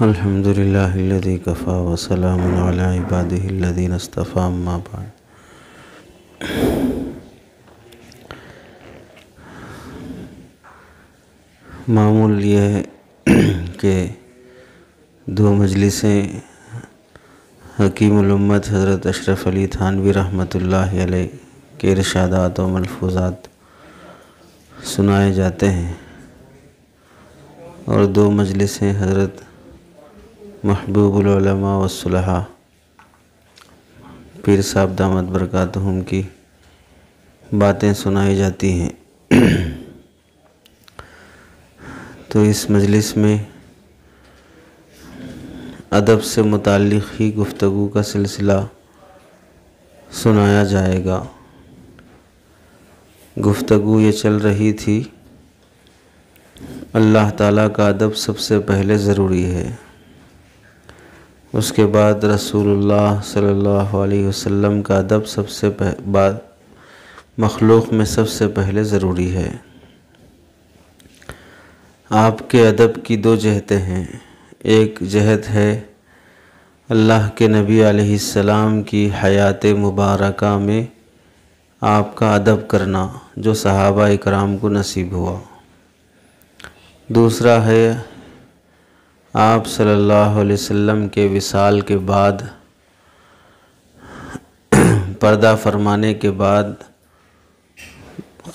الحمدللہ الذی کفا وسلام علی عبادہ الذین اصطفیٰ اما بعد۔ معمول یہ ہے کہ دو مجلسیں حکیم الامت حضرت اشرف علی تھانوی رحمۃ اللہ علیہ کے ارشادات و ملفوظات سنائے جاتے ہیں، اور دو مجلسیں حضرت محبوب العلماء والصلحاء پیر صاحب دامت برکاتہم کی باتیں سنائی جاتی ہیں۔ تو اس مجلس میں ادب سے متعلق ہی گفتگو کا سلسلہ سنایا جائے گا۔ گفتگو یہ چل رہی تھی، اللہ تعالیٰ کا ادب سب سے پہلے ضروری ہے، اس کے بعد رسول اللہ صلی اللہ علیہ وسلم کا ادب سب سے بعد مخلوق میں سب سے پہلے ضروری ہے۔ آپ کے ادب کی دو جہتیں ہیں، ایک جہت ہے اللہ کے نبی علیہ السلام کی حیات مبارکہ میں آپ کا ادب کرنا جو صحابہ اکرام کو نصیب ہوا، دوسرا ہے آپ صلی اللہ علیہ وسلم کے وصال کے بعد پردہ فرمانے کے بعد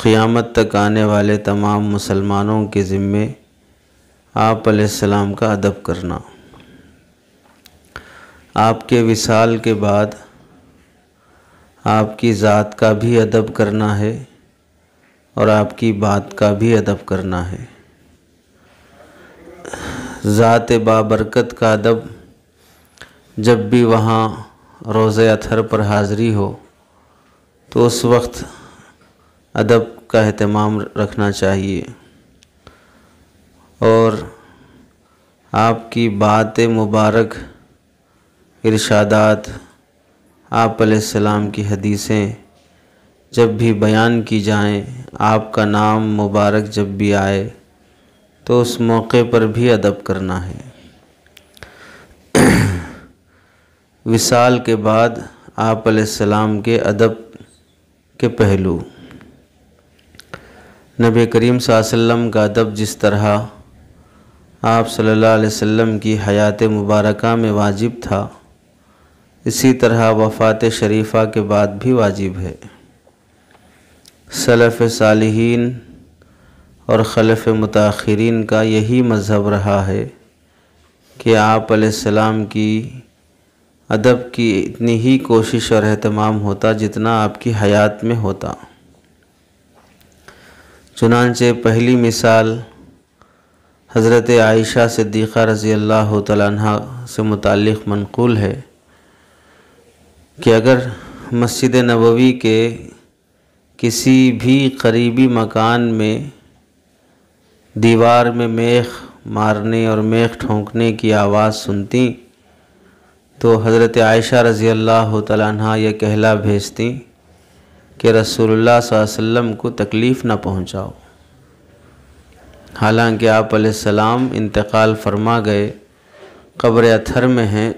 قیامت تک آنے والے تمام مسلمانوں کے ذمے آپ علیہ السلام کا ادب کرنا۔ آپ کے وصال کے بعد آپ کی ذات کا بھی ادب کرنا ہے اور آپ کی بات کا بھی ادب کرنا ہے۔ ذات بابرکت کا ادب جب بھی وہاں روزہ اطہر پر حاضری ہو تو اس وقت ادب کا اہتمام رکھنا چاہیے، اور آپ کی بات مبارک، ارشادات، آپ علیہ السلام کی حدیثیں جب بھی بیان کی جائیں، آپ کا نام مبارک جب بھی آئے تو اس موقع پر بھی ادب کرنا ہے۔ وصال کے بعد آپ علیہ السلام کے ادب کے پہلو، نبی کریم صلی اللہ علیہ وسلم کا ادب جس طرح آپ صلی اللہ علیہ وسلم کی حیات مبارکہ میں واجب تھا، اسی طرح وفات شریفہ کے بعد بھی واجب ہے۔ سلف صالحین اور خلف متاخرین کا یہی مذہب رہا ہے کہ آپ علیہ السلام کی ادب کی اتنی ہی کوشش اور اہتمام ہوتا جتنا آپ کی حیات میں ہوتا۔ چنانچہ پہلی مثال حضرت عائشہ صدیقہ رضی اللہ تعالیٰ عنہ سے متعلق منقول ہے کہ اگر مسجد نبوی کے کسی بھی قریبی مکان میں دیوار میں میخ مارنے اور میخ ٹھونکنے کی آواز سنتی تو حضرت عائشہ رضی اللہ تعالیٰ عنہ یہ کہلا بھیجتی کہ رسول اللہ صلی اللہ علیہ وسلم کو تکلیف نہ پہنچاؤ۔ حالانکہ آپ علیہ السلام انتقال فرما گئے، قبر اطہر میں ہیں،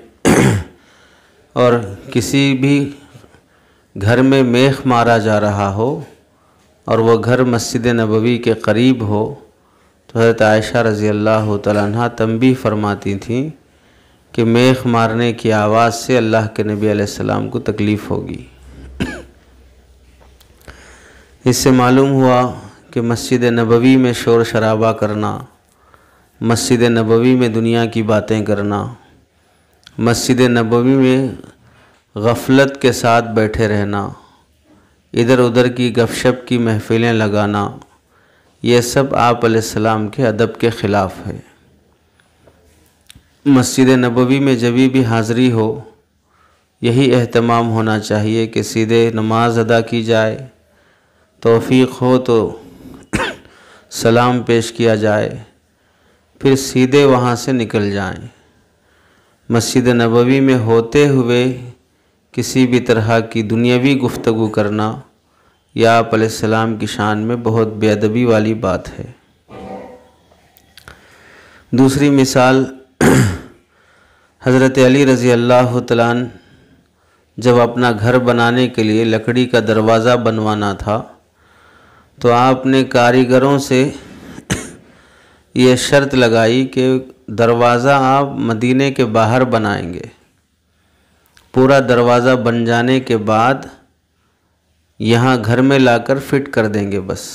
اور کسی بھی گھر میں میخ مارا جا رہا ہو اور وہ گھر مسجد نبوی کے قریب ہو تو حضرت عائشہ رضی اللہ تعالیٰ عنہ تنبیہ فرماتی تھیں کہ میخ مارنے کی آواز سے اللہ کے نبی علیہ السلام کو تکلیف ہوگی۔ اس سے معلوم ہوا کہ مسجد نبوی میں شور شرابہ کرنا، مسجد نبوی میں دنیا کی باتیں کرنا، مسجد نبوی میں غفلت کے ساتھ بیٹھے رہنا، ادھر ادھر کی گپ شپ کی محفلیں لگانا، یہ سب آپ علیہ السلام کے ادب کے خلاف ہے۔ مسجد نبوی میں جبھی بھی حاضری ہو یہی اہتمام ہونا چاہیے کہ سیدھے نماز ادا کی جائے، توفیق ہو تو سلام پیش کیا جائے، پھر سیدھے وہاں سے نکل جائیں۔ مسجد نبوی میں ہوتے ہوئے کسی بھی طرح کی دنیاوی گفتگو کرنا یہ آپ علیہ السلام کی شان میں بہت بے ادبی والی بات ہے۔ دوسری مثال حضرت علی رضی اللہ تعالیٰ عنہ جب اپنا گھر بنانے کے لیے لکڑی کا دروازہ بنوانا تھا تو آپ نے کاریگروں سے یہ شرط لگائی کہ دروازہ آپ مدینے کے باہر بنائیں گے، پورا دروازہ بن جانے کے بعد یہاں گھر میں لا کر فٹ کر دیں گے، بس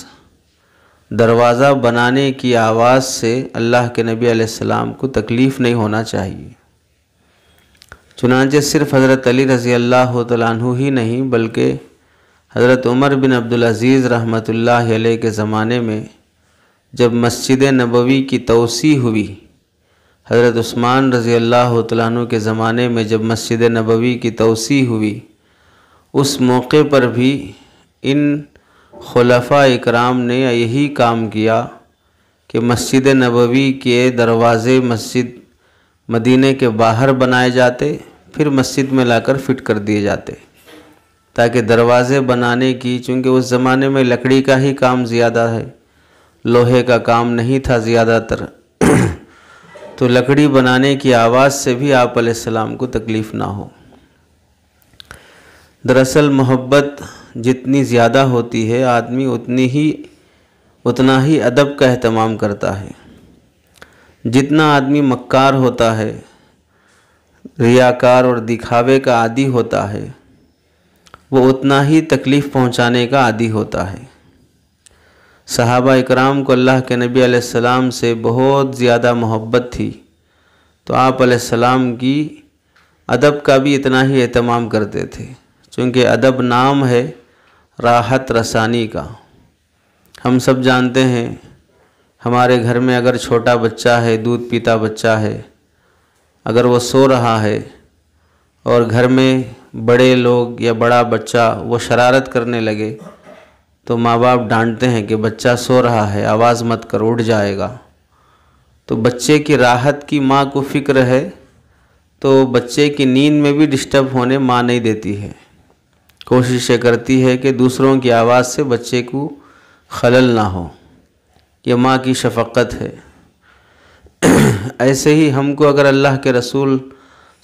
دروازہ بنانے کی آواز سے اللہ کے نبی علیہ السلام کو تکلیف نہیں ہونا چاہیے۔ چنانچہ صرف حضرت علی رضی اللہ تعالیٰ عنہ ہی نہیں بلکہ حضرت عمر بن عبدالعزیز رحمۃ اللہ علیہ کے زمانے میں جب مسجد نبوی کی توسیع ہوئی، حضرت عثمان رضی اللہ تعالیٰ عنہ کے زمانے میں جب مسجد نبوی کی توسیع ہوئی، اس موقع پر بھی ان خلفاء اکرام نے یہی کام کیا کہ مسجد نبوی کے دروازے مسجد مدینے کے باہر بنائے جاتے، پھر مسجد میں لا کر فٹ کر دیے جاتے، تاکہ دروازے بنانے کی، چونکہ اس زمانے میں لکڑی کا ہی کام زیادہ ہے، لوہے کا کام نہیں تھا زیادہ تر، تو لکڑی بنانے کی آواز سے بھی آپ علیہ السلام کو تکلیف نہ ہو۔ دراصل محبت جتنی زیادہ ہوتی ہے آدمی اتنا ہی ادب کا اہتمام کرتا ہے۔ جتنا آدمی مکار ہوتا ہے، ریاکار اور دکھاوے کا عادی ہوتا ہے، وہ اتنا ہی تکلیف پہنچانے کا عادی ہوتا ہے۔ صحابہ اکرام کو اللہ کے نبی علیہ السلام سے بہت زیادہ محبت تھی، تو آپ علیہ السلام کی ادب کا بھی اتنا ہی اہتمام کرتے تھے، چونکہ ادب نام ہے راحت رسانی کا۔ ہم سب جانتے ہیں ہمارے گھر میں اگر چھوٹا بچہ ہے، دودھ پیتا بچہ ہے، اگر وہ سو رہا ہے اور گھر میں بڑے لوگ یا بڑا بچہ وہ شرارت کرنے لگے تو ماں باپ ڈانٹتے ہیں کہ بچہ سو رہا ہے، آواز مت کر، اٹھ جائے گا۔ تو بچے کی راحت کی ماں کو فکر ہے، تو بچے کی نیند میں بھی ڈسٹرب ہونے ماں نہیں دیتی ہے، کوششیں کرتی ہے کہ دوسروں کی آواز سے بچے کو خلل نہ ہو، یہ ماں کی شفقت ہے۔ ایسے ہی ہم کو اگر اللہ کے رسول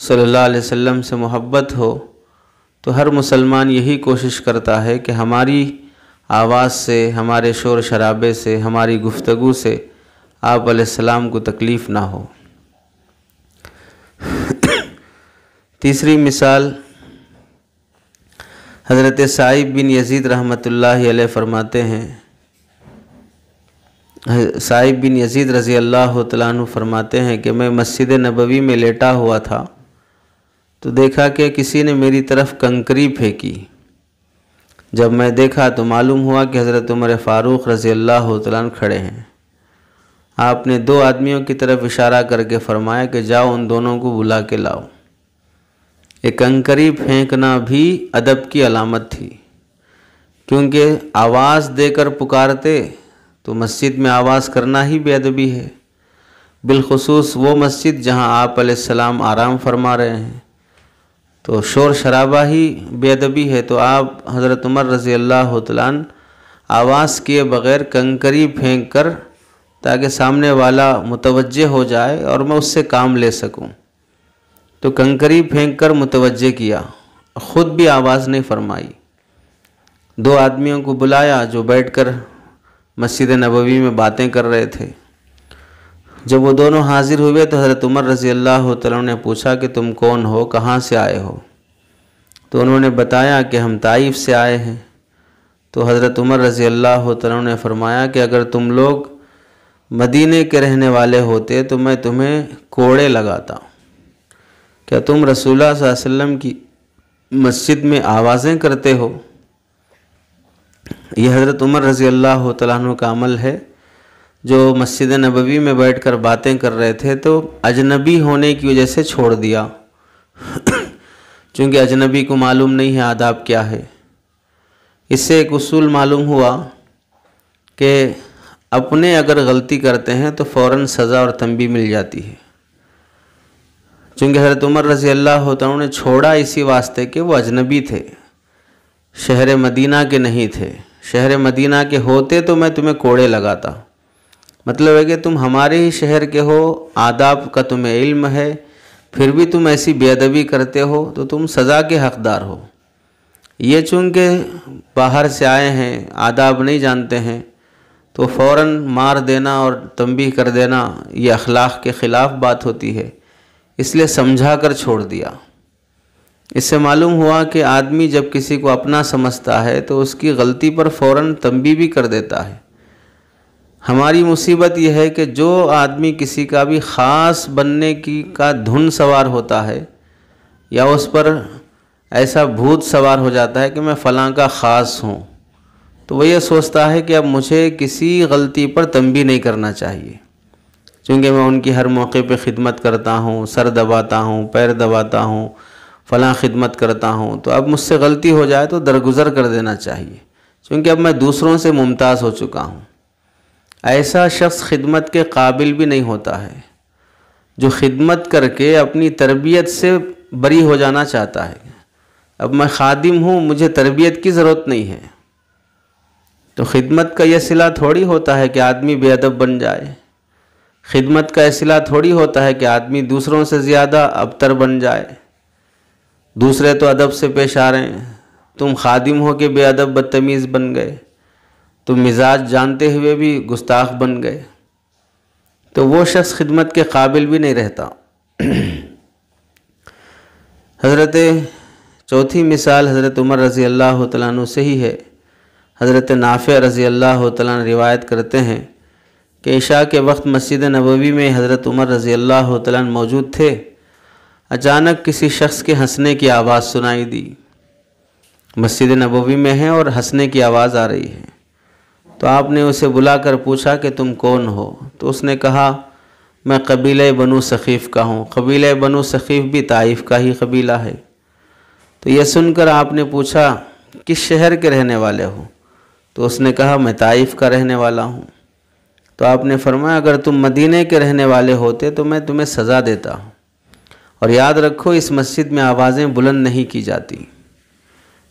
صلی اللہ علیہ وسلم سے محبت ہو تو ہر مسلمان یہی کوشش کرتا ہے کہ ہماری آواز سے، ہمارے شور شرابے سے، ہماری گفتگو سے آپ علیہ السلام کو تکلیف نہ ہو۔ تیسری مثال حضرت سعید بن یزید رحمۃ اللہ علیہ فرماتے ہیں، سعید بن یزید رضی اللہ تعالیٰ عنہ فرماتے ہیں کہ میں مسجد نبوی میں لیٹا ہوا تھا تو دیکھا کہ کسی نے میری طرف کنکری پھینکی۔ جب میں دیکھا تو معلوم ہوا کہ حضرت عمر فاروق رضی اللہ تعالیٰ عنہ کھڑے ہیں۔ آپ نے دو آدمیوں کی طرف اشارہ کر کے فرمایا کہ جاؤ ان دونوں کو بلا کے لاؤ۔ یہ کنکری پھینکنا بھی ادب کی علامت تھی، کیونکہ آواز دے کر پکارتے تو مسجد میں آواز کرنا ہی بے ادبی ہے، بالخصوص وہ مسجد جہاں آپ علیہ السلام آرام فرما رہے ہیں، تو شور شرابہ ہی بے ادبی ہے۔ تو آپ حضرت عمر رضی اللہ تعالیٰ عنہ آواز کیے بغیر کنکری پھینک کر، تاکہ سامنے والا متوجہ ہو جائے اور میں اس سے کام لے سکوں، تو کنکری پھینک کر متوجہ کیا، خود بھی آواز نہیں فرمائی۔ دو آدمیوں کو بلایا جو بیٹھ کر مسجد نبوی میں باتیں کر رہے تھے۔ جب وہ دونوں حاضر ہوئے تو حضرت عمر رضی اللہ تعالیٰ عنہ نے پوچھا کہ تم کون ہو، کہاں سے آئے ہو؟ تو انہوں نے بتایا کہ ہم طائف سے آئے ہیں۔ تو حضرت عمر رضی اللہ تعالیٰ عنہ نے فرمایا کہ اگر تم لوگ مدینے کے رہنے والے ہوتے تو میں تمہیں کوڑے لگاتا۔ کیا تم رسول اللہ صلی اللہ علیہ وسلم کی مسجد میں آوازیں کرتے ہو؟ یہ حضرت عمر رضی اللہ تعالیٰ عنہ کا عمل ہے، جو مسجد نبوی میں بیٹھ کر باتیں کر رہے تھے تو اجنبی ہونے کی وجہ سے چھوڑ دیا، چونکہ اجنبی کو معلوم نہیں ہے آداب کیا ہے۔ اس سے ایک اصول معلوم ہوا کہ اپنے اگر غلطی کرتے ہیں تو فوراً سزا اور تنبیہ مل جاتی ہے، چونکہ حضرت عمر رضی اللہ تعالیٰ عنہ نے چھوڑا اسی واسطے کہ وہ اجنبی تھے، شہر مدینہ کے نہیں تھے۔ شہر مدینہ کے ہوتے تو میں تمہیں کوڑے لگاتا، مطلب ہے کہ تم ہمارے ہی شہر کے ہو، آداب کا تمہیں علم ہے، پھر بھی تم ایسی بے ادبی کرتے ہو تو تم سزا کے حقدار ہو۔ یہ چونکہ باہر سے آئے ہیں، آداب نہیں جانتے ہیں، تو فوراً مار دینا اور تنبیہ کر دینا یہ اخلاق کے خلاف بات ہوتی ہے، اس لیے سمجھا کر چھوڑ دیا۔ اس سے معلوم ہوا کہ آدمی جب کسی کو اپنا سمجھتا ہے تو اس کی غلطی پر فوراً تنبیہ بھی کر دیتا ہے۔ ہماری مصیبت یہ ہے کہ جو آدمی کسی کا بھی خاص بننے کا دھن سوار ہوتا ہے، یا اس پر ایسا بھوت سوار ہو جاتا ہے کہ میں فلاں کا خاص ہوں، تو وہ یہ سوچتا ہے کہ اب مجھے کسی غلطی پر تنبیہ نہیں کرنا چاہیے، چونکہ میں ان کی ہر موقع پہ خدمت کرتا ہوں، سر دباتا ہوں، پیر دباتا ہوں، فلاں خدمت کرتا ہوں، تو اب مجھ سے غلطی ہو جائے تو درگزر کر دینا چاہیے، چونکہ اب میں دوسروں سے ممتاز ہو چکا ہوں۔ ایسا شخص خدمت کے قابل بھی نہیں ہوتا ہے، جو خدمت کر کے اپنی تربیت سے بری ہو جانا چاہتا ہے۔ اب میں خادم ہوں، مجھے تربیت کی ضرورت نہیں ہے، تو خدمت کا یہ صلہ تھوڑی ہوتا ہے کہ آدمی بے ادب بن جائے۔ خدمت کا یہ صلہ تھوڑی ہوتا ہے کہ آدمی دوسروں سے زیادہ ابتر بن جائے۔ دوسرے تو ادب سے پیش آ رہے ہیں، تم خادم ہو کے بے ادب بدتمیز بن گئے، تم مزاج جانتے ہوئے بھی گستاخ بن گئے، تو وہ شخص خدمت کے قابل بھی نہیں رہتا۔ حضرت چوتھی مثال حضرت عمر رضی اللہ تعالیٰ عنہ سے ہی ہے۔ حضرت نافع رضی اللہ تعالیٰ عنہ روایت کرتے ہیں کہ عشاء کے وقت مسجد نبوی میں حضرت عمر رضی اللہ تعالیٰ عنہ موجود تھے۔ اچانک کسی شخص کے ہنسنے کی آواز سنائی دی۔ مسجد نبوی میں ہے اور ہنسنے کی آواز آ رہی ہے، تو آپ نے اسے بلا کر پوچھا کہ تم کون ہو؟ تو اس نے کہا میں قبیلہ بنو ثقیف کا ہوں۔ قبیلہ بنو ثقیف بھی طائف کا ہی قبیلہ ہے۔ تو یہ سن کر آپ نے پوچھا کس شہر کے رہنے والے ہو؟ تو اس نے کہا میں طائف کا رہنے والا ہوں۔ تو آپ نے فرمایا اگر تم مدینے کے رہنے والے ہوتے تو میں تمہیں سزا دیتا ہوں، اور یاد رکھو اس مسجد میں آوازیں بلند نہیں کی جاتی۔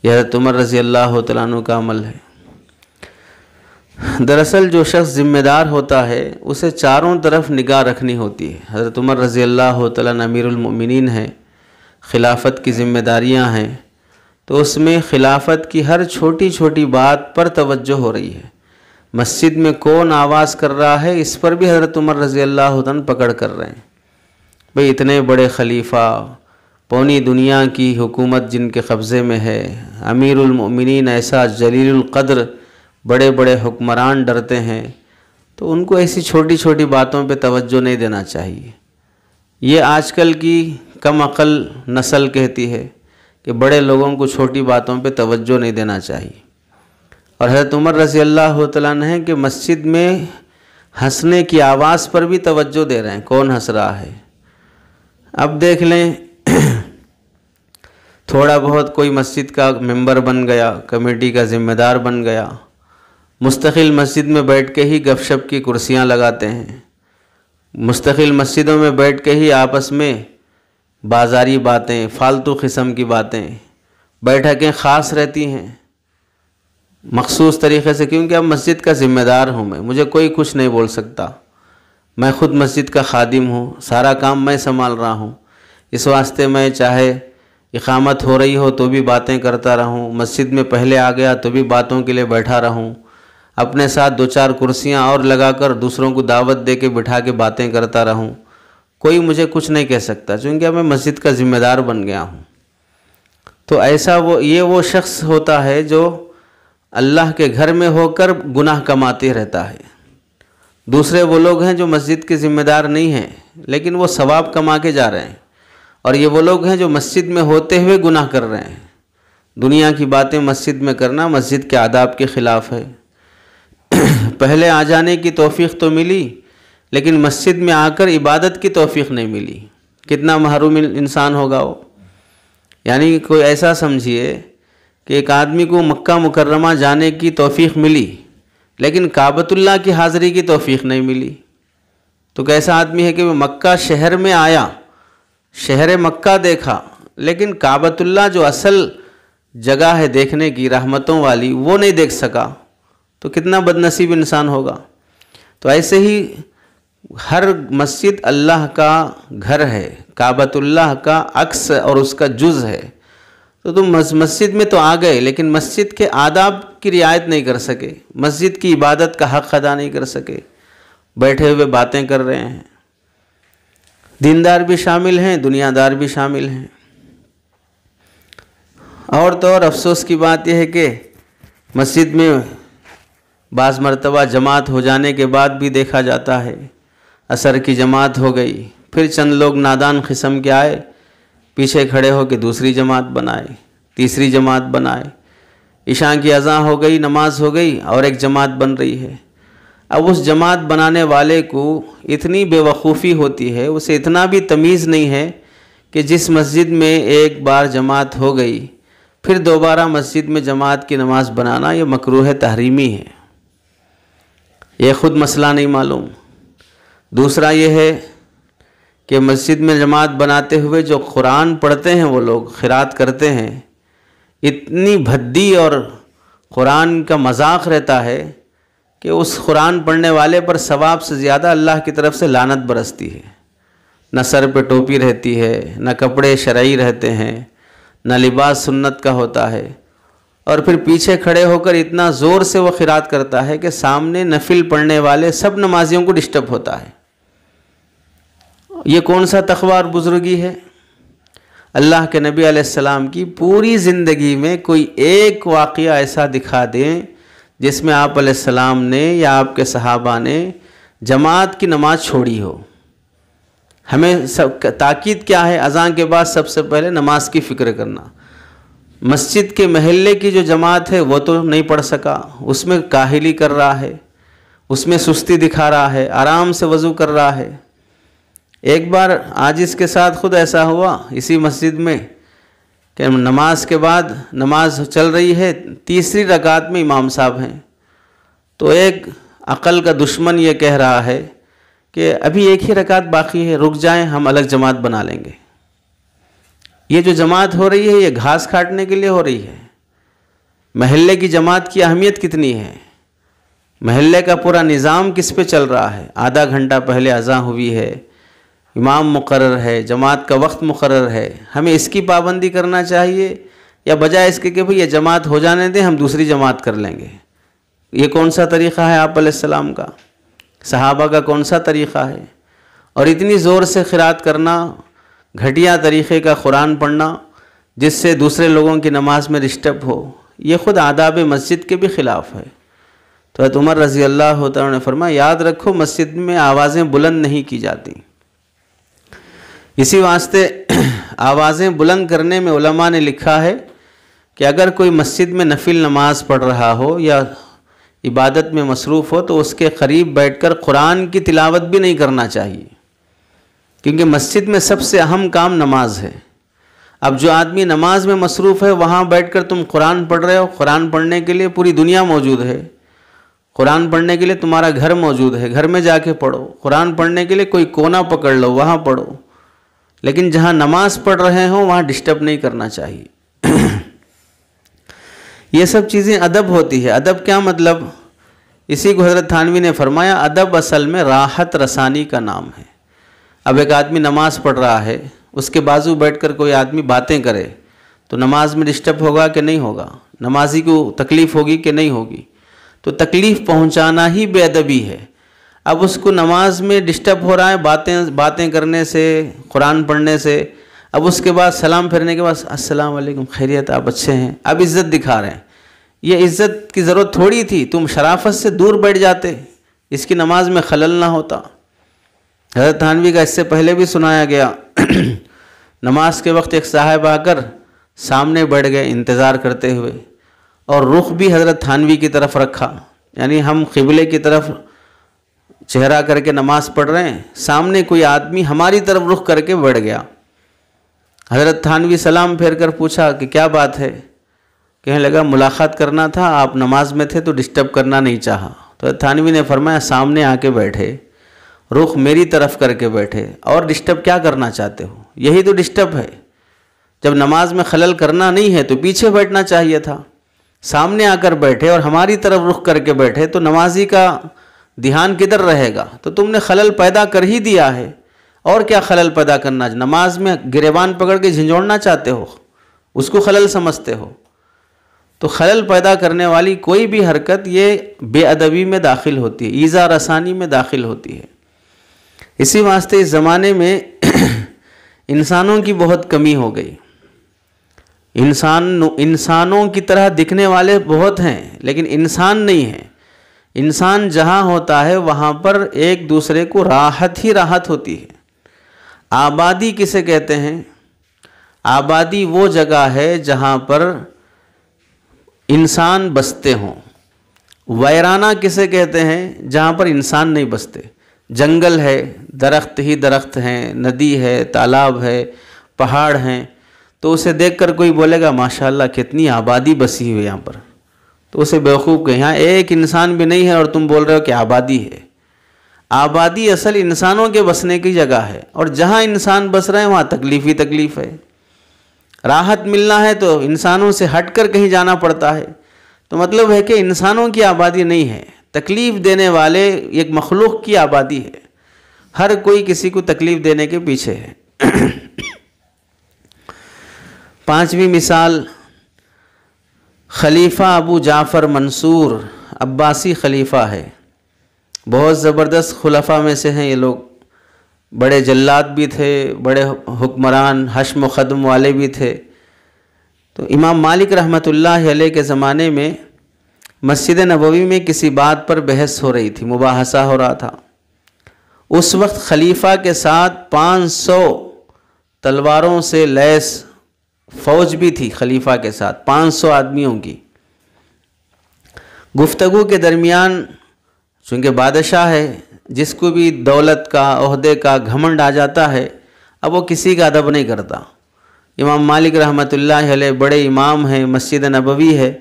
یہ حضرت عمر رضی اللہ تعالیٰ عنہ کا عمل ہے۔ دراصل جو شخص ذمہ دار ہوتا ہے اسے چاروں طرف نگاہ رکھنی ہوتی ہے۔ حضرت عمر رضی اللہ تعالیٰ عنہ امیر المؤمنین ہیں، خلافت کی ذمہ داریاں ہیں، تو اس میں خلافت کی ہر چھوٹی چھوٹی بات پر توجہ ہو رہی ہے۔ مسجد میں کون آواز کر رہا ہے اس پر بھی حضرت عمر رضی اللہ عنہ پکڑ کر رہے ہیں۔ بھئی اتنے بڑے خلیفہ، پونی دنیا کی حکومت جن کے قبضے میں ہے، امیر المؤمنین ایسا جلیل القدر بڑے بڑے حکمران ڈرتے ہیں، تو ان کو ایسی چھوٹی چھوٹی باتوں پہ توجہ نہیں دینا چاہیے۔ یہ آج کل کی کم عقل نسل کہتی ہے کہ بڑے لوگوں کو چھوٹی باتوں پہ توجہ نہیں دینا چاہیے۔ اور حضرت عمر رضی اللہ تعالیٰ عنہ ہیں کہ مسجد میں ہنسنے کی آواز پر بھی توجہ دے رہے ہیں، کون ہنس رہا ہے۔ اب دیکھ لیں تھوڑا بہت کوئی مسجد کا ممبر بن گیا، کمیٹی کا ذمہ دار بن گیا، مستقل مسجد میں بیٹھ کے ہی گپ شپ کی کرسیاں لگاتے ہیں، مستقل مسجدوں میں بیٹھ کے ہی آپس میں بازاری باتیں، فالتو قسم کی باتیں، بیٹھکیں خاص رہتی ہیں مخصوص طریقے سے، کیونکہ اب مسجد کا ذمہ دار ہوں میں، مجھے کوئی کچھ نہیں بول سکتا، میں خود مسجد کا خادم ہوں، سارا کام میں سنبھال رہا ہوں، اس واسطے میں چاہے اقامت ہو رہی ہو تو بھی باتیں کرتا رہوں، مسجد میں پہلے آ گیا تو بھی باتوں کے لیے بیٹھا رہوں، اپنے ساتھ دو چار کرسیاں اور لگا کر دوسروں کو دعوت دے کے بٹھا کے باتیں کرتا رہوں، کوئی مجھے کچھ نہیں کہہ سکتا، چونکہ میں مسجد کا ذمہ دار بن گیا ہوں۔ تو ایسا وہ شخص ہوتا ہے جو اللہ کے گھر میں ہو کر گناہ کماتے رہتا ہے۔ دوسرے وہ لوگ ہیں جو مسجد کے ذمہ دار نہیں ہیں لیکن وہ ثواب کما کے جا رہے ہیں، اور یہ وہ لوگ ہیں جو مسجد میں ہوتے ہوئے گناہ کر رہے ہیں۔ دنیا کی باتیں مسجد میں کرنا مسجد کے آداب کے خلاف ہے۔ پہلے آ جانے کی توفیق تو ملی لیکن مسجد میں آ کر عبادت کی توفیق نہیں ملی، کتنا محروم انسان ہوگا وہ۔ یعنی کوئی ایسا سمجھیے کہ ایک آدمی کو مکہ مکرمہ جانے کی توفیق ملی لیکن کعبۃ اللہ کی حاضری کی توفیق نہیں ملی، تو کیسا آدمی ہے کہ وہ مکہ شہر میں آیا، شہر مکہ دیکھا، لیکن کعبۃ اللہ جو اصل جگہ ہے دیکھنے کی رحمتوں والی وہ نہیں دیکھ سکا، تو کتنا بد نصیب انسان ہوگا۔ تو ایسے ہی ہر مسجد اللہ کا گھر ہے، کعبۃ اللہ کا عکس اور اس کا جز ہے، تو تم مسجد میں تو آ گئے لیکن مسجد کے آداب کی رعایت نہیں کر سکے، مسجد کی عبادت کا حق ادا نہیں کر سکے، بیٹھے ہوئے باتیں کر رہے ہیں۔ دیندار بھی شامل ہیں، دنیا دار بھی شامل ہیں۔ اور تو اور افسوس کی بات یہ ہے کہ مسجد میں بعض مرتبہ جماعت ہو جانے کے بعد بھی دیکھا جاتا ہے، عصر کی جماعت ہو گئی، پھر چند لوگ نادان قسم کے آئے، پیچھے کھڑے ہو کے دوسری جماعت بنائے، تیسری جماعت بنائے، عشاء کی اذان ہو گئی، نماز ہو گئی اور ایک جماعت بن رہی ہے۔ اب اس جماعت بنانے والے کو اتنی بے وقوفی ہوتی ہے، اسے اتنا بھی تمیز نہیں ہے کہ جس مسجد میں ایک بار جماعت ہو گئی پھر دوبارہ مسجد میں جماعت کی نماز بنانا یہ مکروہ تحریمی ہے، یہ خود مسئلہ نہیں معلوم۔ دوسرا یہ ہے کہ مسجد میں جماعت بناتے ہوئے جو قرآن پڑھتے ہیں وہ لوگ قرات کرتے ہیں، اتنی بھدی اور قرآن کا مذاق رہتا ہے کہ اس قرآن پڑھنے والے پر ثواب سے زیادہ اللہ کی طرف سے لعنت برستی ہے۔ نہ سر پہ ٹوپی رہتی ہے، نہ کپڑے شرعی رہتے ہیں، نہ لباس سنت کا ہوتا ہے، اور پھر پیچھے کھڑے ہو کر اتنا زور سے وہ قرات کرتا ہے کہ سامنے نفل پڑھنے والے سب نمازیوں کو ڈسٹرب ہوتا ہے۔ یہ کون سا تقویٰ اور بزرگی ہے؟ اللہ کے نبی علیہ السلام کی پوری زندگی میں کوئی ایک واقعہ ایسا دکھا دیں جس میں آپ علیہ السلام نے یا آپ کے صحابہ نے جماعت کی نماز چھوڑی ہو۔ ہمیں تاکید کیا ہے؟ اذان کے بعد سب سے پہلے نماز کی فکر کرنا۔ مسجد کے محلے کی جو جماعت ہے وہ تو نہیں پڑھ سکا، اس میں کاہلی کر رہا ہے، اس میں سستی دکھا رہا ہے، آرام سے وضو کر رہا ہے۔ ایک بار آج اس کے ساتھ خود ایسا ہوا اسی مسجد میں کہ نماز کے بعد نماز چل رہی ہے، تیسری رکعت میں امام صاحب ہیں، تو ایک عقل کا دشمن یہ کہہ رہا ہے کہ ابھی ایک ہی رکعت باقی ہے، رک جائیں، ہم الگ جماعت بنا لیں گے۔ یہ جو جماعت ہو رہی ہے یہ گھاس کاٹنے کے لیے ہو رہی ہے۔ محلے کی جماعت کی اہمیت کتنی ہے؟ محلے کا پورا نظام کس پہ چل رہا ہے؟ آدھا گھنٹہ پہلے اذان ہوئی ہے، امام مقرر ہے، جماعت کا وقت مقرر ہے، ہمیں اس کی پابندی کرنا چاہیے یا بجائے اس کے کہ بھئی یہ جماعت ہو جانے دیں، ہم دوسری جماعت کر لیں گے؟ یہ کون سا طریقہ ہے آپ علیہ السلام کا؟ صحابہ کا کون سا طریقہ ہے؟ اور اتنی زور سے قرات کرنا، گھٹیا طریقے کا قرآن پڑھنا جس سے دوسرے لوگوں کی نماز میں ڈسٹرب ہو، یہ خود آداب مسجد کے بھی خلاف ہے۔ تو حضرت عمر رضی اللہ عنہ نے فرمایا یاد رکھو مسجد میں آوازیں بلند نہیں کی جاتی۔ اسی واسطے آوازیں بلند کرنے میں علماء نے لکھا ہے کہ اگر کوئی مسجد میں نفل نماز پڑھ رہا ہو یا عبادت میں مصروف ہو تو اس کے قریب بیٹھ کر قرآن کی تلاوت بھی نہیں کرنا چاہیے، کیونکہ مسجد میں سب سے اہم کام نماز ہے۔ اب جو آدمی نماز میں مصروف ہے وہاں بیٹھ کر تم قرآن پڑھ رہے ہو، قرآن پڑھنے کے لیے پوری دنیا موجود ہے، قرآن پڑھنے کے لیے تمہارا گھر موجود ہے، گھر میں جا کے پڑھو، قرآن پڑھنے کے لیے کوئی کونا پکڑ لو وہاں پڑھو، لیکن جہاں نماز پڑھ رہے ہوں وہاں ڈسٹرب نہیں کرنا چاہیے۔ یہ سب چیزیں ادب ہوتی ہے۔ ادب کیا مطلب؟ اسی کو حضرت تھانوی نے فرمایا ادب اصل میں راحت رسانی کا نام ہے۔ اب ایک آدمی نماز پڑھ رہا ہے، اس کے بازو بیٹھ کر کوئی آدمی باتیں کرے تو نماز میں ڈسٹرب ہوگا کہ نہیں ہوگا؟ نمازی کو تکلیف ہوگی کہ نہیں ہوگی؟ تو تکلیف پہنچانا ہی بے ادبی ہے۔ اب اس کو نماز میں ڈسٹرب ہو رہا ہے باتیں کرنے سے، قرآن پڑھنے سے، اب اس کے بعد سلام پھرنے کے بعد السلام علیکم، خیریت، آپ اچھے ہیں، اب عزت دکھا رہے ہیں۔ یہ عزت کی ضرورت تھوڑی تھی، تم شرافت سے دور بیٹھ جاتے، اس کی نماز میں خلل نہ ہوتا۔ حضرت تھانوی کا اس سے پہلے بھی سنایا گیا، نماز کے وقت ایک صاحب آ کر سامنے بیٹھ گئے انتظار کرتے ہوئے، اور رخ بھی حضرت تھانوی کی طرف رکھا، یعنی ہم قبلے کی طرف چہرہ کر کے نماز پڑھ رہے ہیں، سامنے کوئی آدمی ہماری طرف رخ کر کے بیٹھ گیا۔ حضرت تھانوی سلام پھیر کر پوچھا کہ کیا بات ہے؟ کہنے لگا ملاقات کرنا تھا، آپ نماز میں تھے تو ڈسٹرب کرنا نہیں چاہا۔ تو حضرت تھانوی نے فرمایا سامنے آ کے بیٹھے، رخ میری طرف کر کے بیٹھے، اور ڈسٹرب کیا کرنا چاہتے ہو؟ یہی تو ڈسٹرب ہے۔ جب نماز میں خلل کرنا نہیں ہے تو پیچھے بیٹھنا چاہیے تھا، سامنے آ کر بیٹھے اور ہماری طرف رخ کر کے بیٹھے، تو نمازی کا دھیان کدھر رہے گا؟ تو تم نے خلل پیدا کر ہی دیا ہے، اور کیا خلل پیدا کرنا؟ نماز میں گریبان پکڑ کے جھنجھوڑنا چاہتے ہو، اس کو خلل سمجھتے ہو؟ تو خلل پیدا کرنے والی کوئی بھی حرکت یہ بے ادبی میں داخل ہوتی ہے، ایذا رسانی میں داخل ہوتی ہے۔ اسی واسطے اس زمانے میں انسانوں کی بہت کمی ہو گئی۔ انسانوں کی طرح دکھنے والے بہت ہیں، لیکن انسان نہیں ہیں۔ انسان جہاں ہوتا ہے وہاں پر ایک دوسرے کو راحت ہی راحت ہوتی ہے۔ آبادی کسے کہتے ہیں؟ آبادی وہ جگہ ہے جہاں پر انسان بستے ہوں۔ ویرانہ کسے کہتے ہیں؟ جہاں پر انسان نہیں بستے۔ جنگل ہے، درخت ہی درخت ہیں، ندی ہے، تالاب ہے، پہاڑ ہیں، تو اسے دیکھ کر کوئی بولے گا ماشاءاللہ کتنی آبادی بسی ہوئی یہاں پر، تو اسے بیوقوف کہ یہاں ایک انسان بھی نہیں ہے اور تم بول رہے ہو کہ آبادی ہے۔ آبادی اصل انسانوں کے بسنے کی جگہ ہے، اور جہاں انسان بس رہے ہیں وہاں تکلیف ہی تکلیف ہے۔ راحت ملنا ہے تو انسانوں سے ہٹ کر کہیں جانا پڑتا ہے۔ تو مطلب ہے کہ انسانوں کی آبادی نہیں ہے، تکلیف دینے والے ایک مخلوق کی آبادی ہے۔ ہر کوئی کسی کو تکلیف دینے کے پیچھے ہے۔ پانچویں مثال، خلیفہ ابو جعفر منصور عباسی خلیفہ ہے، بہت زبردست خلفاء میں سے ہیں یہ لوگ، بڑے جلاد بھی تھے، بڑے حکمران حشم و خدم والے بھی تھے۔ تو امام مالک رحمۃ اللہ علیہ کے زمانے میں مسجد نبوی میں کسی بات پر بحث ہو رہی تھی، مباحثہ ہو رہا تھا۔ اس وقت خلیفہ کے ساتھ 500 تلواروں سے لیس فوج بھی تھی، خلیفہ کے ساتھ 500 آدمیوں کی۔ گفتگو کے درمیان چونکہ بادشاہ ہے، جس کو بھی دولت کا عہدے کا گھمنڈ آ جاتا ہے، اب وہ کسی کا ادب نہیں کرتا۔ امام مالک رحمۃ اللہ علیہ بڑے امام ہیں، مسجد نبوی ہے،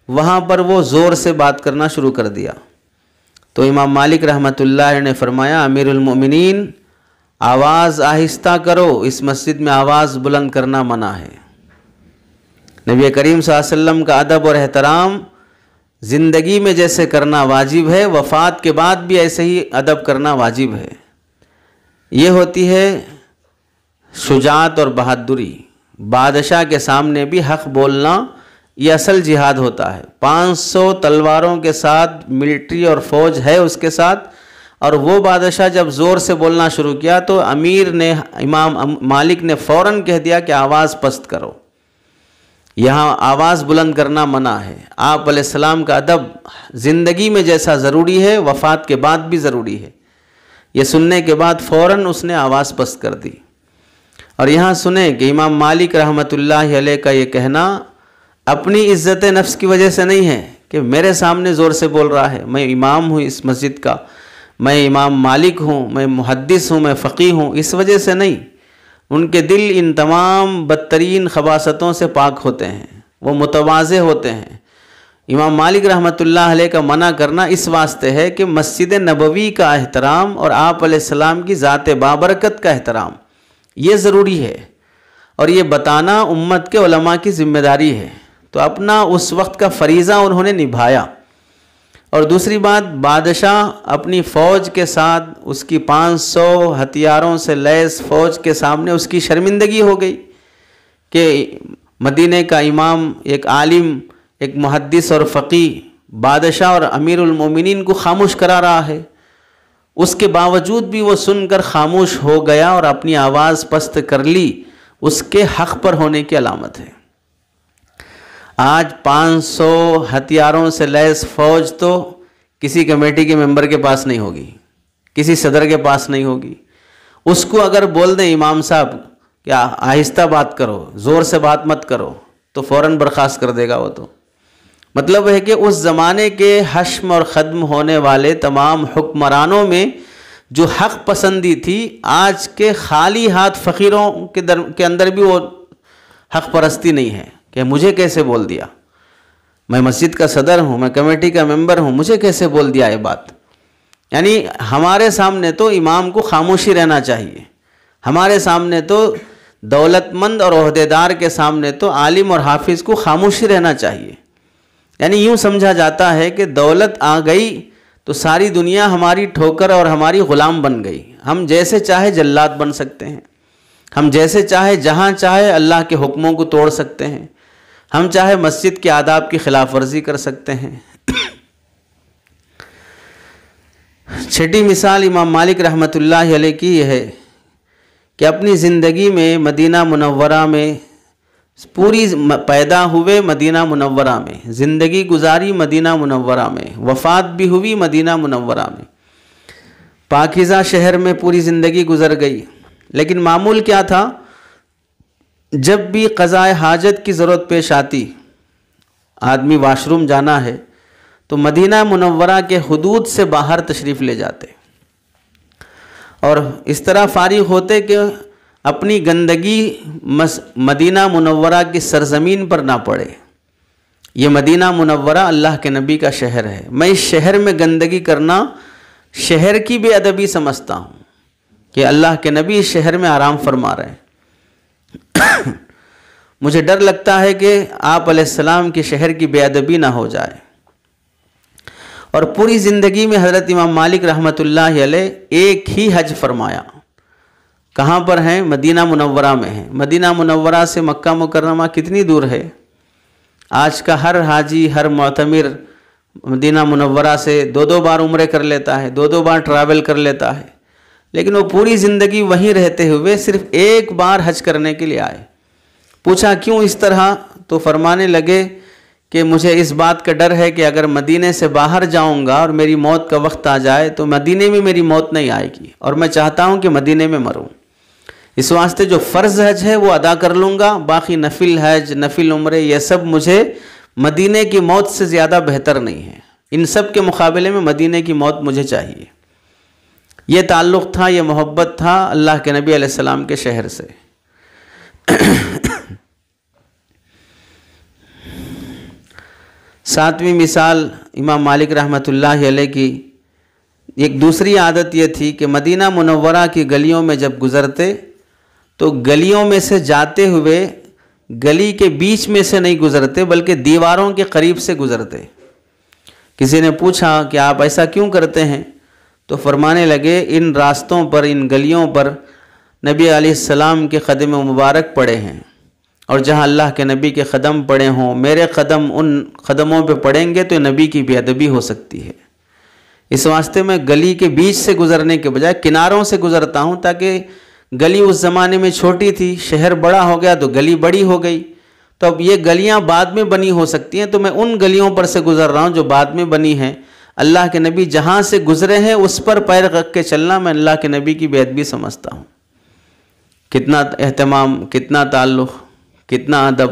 وہاں پر وہ زور سے بات کرنا شروع کر دیا۔ تو امام مالک رحمۃ اللہ علیہ نے فرمایا امیر المؤمنین آواز آہستہ کرو، اس مسجد میں آواز بلند کرنا منع ہے۔ نبی کریم صلی اللہ علیہ وسلم کا ادب اور احترام زندگی میں جیسے کرنا واجب ہے، وفات کے بعد بھی ایسے ہی ادب کرنا واجب ہے۔ یہ ہوتی ہے شجاعت اور بہادری۔ بادشاہ کے سامنے بھی حق بولنا یہ اصل جہاد ہوتا ہے۔ 500 تلواروں کے ساتھ ملٹری اور فوج ہے اس کے ساتھ، اور وہ بادشاہ جب زور سے بولنا شروع کیا تو امیر نے، امام مالک نے فوراً کہہ دیا کہ آواز پست کرو، یہاں آواز بلند کرنا منع ہے۔ آپ علیہ السلام کا ادب زندگی میں جیسا ضروری ہے وفات کے بعد بھی ضروری ہے۔ یہ سننے کے بعد فوراً اس نے آواز پست کر دی۔ اور یہاں سنیں کہ امام مالک رحمۃ اللہ علیہ کا یہ کہنا اپنی عزت نفس کی وجہ سے نہیں ہے کہ میرے سامنے زور سے بول رہا ہے، میں امام ہوں اس مسجد کا، میں امام مالک ہوں، میں محدث ہوں، میں فقیہ ہوں، اس وجہ سے نہیں۔ ان کے دل ان تمام بدترین خباثتوں سے پاک ہوتے ہیں، وہ متواضع ہوتے ہیں۔ امام مالک رحمۃ اللہ علیہ کا منع کرنا اس واسطے ہے کہ مسجد نبوی کا احترام اور آپ علیہ السلام کی ذات بابرکت کا احترام یہ ضروری ہے، اور یہ بتانا امت کے علماء کی ذمہ داری ہے۔ تو اپنا اس وقت کا فریضہ انہوں نے نبھایا۔ اور دوسری بات، بادشاہ اپنی فوج کے ساتھ، اس کی 500 ہتھیاروں سے لیس فوج کے سامنے اس کی شرمندگی ہو گئی کہ مدینہ کا امام، ایک عالم، ایک محدث اور فقیہ بادشاہ اور امیر المومنین کو خاموش کرا رہا ہے۔ اس کے باوجود بھی وہ سن کر خاموش ہو گیا اور اپنی آواز پست کر لی، اس کے حق پر ہونے کی علامت ہے۔ آج 500 ہتھیاروں سے لیس فوج تو کسی کمیٹی کے ممبر کے پاس نہیں ہوگی، کسی صدر کے پاس نہیں ہوگی۔ اس کو اگر بول دیں امام صاحب کہ آہستہ بات کرو، زور سے بات مت کرو، تو فوراً برخاست کر دے گا وہ۔ تو مطلب ہے کہ اس زمانے کے حشم اور ختم ہونے والے تمام حکمرانوں میں جو حق پسندی تھی، آج کے خالی ہاتھ فقیروں کے اندر بھی وہ حق پرستی نہیں ہے کہ مجھے کیسے بول دیا، میں مسجد کا صدر ہوں، میں کمیٹی کا ممبر ہوں، مجھے کیسے بول دیا یہ بات۔ یعنی ہمارے سامنے تو امام کو خاموشی رہنا چاہیے، ہمارے سامنے تو دولت مند اور عہدیدار کے سامنے تو عالم اور حافظ کو خاموشی رہنا چاہیے۔ یعنی یوں سمجھا جاتا ہے کہ دولت آ گئی تو ساری دنیا ہماری ٹھوکر اور ہماری غلام بن گئی. ہم جیسے چاہے جلاد بن سکتے ہیں، ہم جیسے چاہے جہاں چاہے اللہ کے حکموں کو توڑ سکتے ہیں، ہم چاہے مسجد کے آداب کی خلاف ورزی کر سکتے ہیں. چھٹی مثال امام مالک رحمۃ اللہ علیہ کی یہ ہے کہ اپنی زندگی میں مدینہ منورہ میں پوری پیدا ہوئے، مدینہ منورہ میں زندگی گزاری، مدینہ منورہ میں وفات بھی ہوئی، مدینہ منورہ میں پاکیزہ شہر میں پوری زندگی گزر گئی. لیکن معمول کیا تھا؟ جب بھی قضاء حاجت کی ضرورت پیش آتی، آدمی واش روم جانا ہے تو مدینہ منورہ کے حدود سے باہر تشریف لے جاتے اور اس طرح فارغ ہوتے کہ اپنی گندگی مدینہ منورہ کی سرزمین پر نہ پڑے. یہ مدینہ منورہ اللہ کے نبی کا شہر ہے. میں اس شہر میں گندگی کرنا شہر کی بے ادبی سمجھتا ہوں کہ اللہ کے نبی اس شہر میں آرام فرما رہے ہیں. مجھے ڈر لگتا ہے کہ آپ علیہ السلام کے شہر کی بے ادبی نہ ہو جائے. اور پوری زندگی میں حضرت امام مالک رحمۃ اللہ علیہ ایک ہی حج فرمایا. کہاں پر ہیں؟ مدینہ منورہ میں ہیں. مدینہ منورہ سے مکہ مکرمہ کتنی دور ہے؟ آج کا ہر حاجی، ہر معتمر مدینہ منورہ سے دو بار عمرے کر لیتا ہے، دو بار ٹریول کر لیتا ہے، لیکن وہ پوری زندگی وہیں رہتے ہوئے صرف ایک بار حج کرنے کے لیے آئے. پوچھا کیوں اس طرح؟ تو فرمانے لگے کہ مجھے اس بات کا ڈر ہے کہ اگر مدینے سے باہر جاؤں گا اور میری موت کا وقت آ جائے تو مدینے میں میری موت نہیں آئے گی، اور میں چاہتا ہوں کہ مدینے میں مروں. اس واسطے جو فرض حج ہے وہ ادا کر لوں گا، باقی نفل حج، نفل عمرے یہ سب مجھے مدینے کی موت سے زیادہ بہتر نہیں ہے. ان سب کے مقابلے میں مدینے کی موت مجھے چاہیے. یہ تعلق تھا، یہ محبت تھا اللہ کے نبی علیہ السلام کے شہر سے. ساتویں مثال امام مالک رحمۃ اللہ علیہ کی ایک دوسری عادت یہ تھی کہ مدینہ منورہ کی گلیوں میں جب گزرتے تو گلیوں میں سے جاتے ہوئے گلی کے بیچ میں سے نہیں گزرتے بلکہ دیواروں کے قریب سے گزرتے. کسی نے پوچھا کہ آپ ایسا کیوں کرتے ہیں؟ تو فرمانے لگے ان راستوں پر، ان گلیوں پر نبی علیہ السلام کے قدم مبارک پڑے ہیں، اور جہاں اللہ کے نبی کے قدم پڑے ہوں، میرے قدم ان قدموں پہ پڑیں گے تو نبی کی بے ادبی ہو سکتی ہے. اس واسطے میں گلی کے بیچ سے گزرنے کے بجائے کناروں سے گزرتا ہوں، تاکہ گلی اس زمانے میں چھوٹی تھی، شہر بڑا ہو گیا تو گلی بڑی ہو گئی، تو اب یہ گلیاں بعد میں بنی ہو سکتی ہیں، تو میں ان گلیوں پر سے گزر رہا ہوں جو بعد میں بنی ہیں. اللہ کے نبی جہاں سے گزرے ہیں اس پر پیر رکھ کے چلنا میں اللہ کے نبی کی بے ادبی سمجھتا ہوں. کتنا اہتمام، کتنا تعلق، کتنا ادب.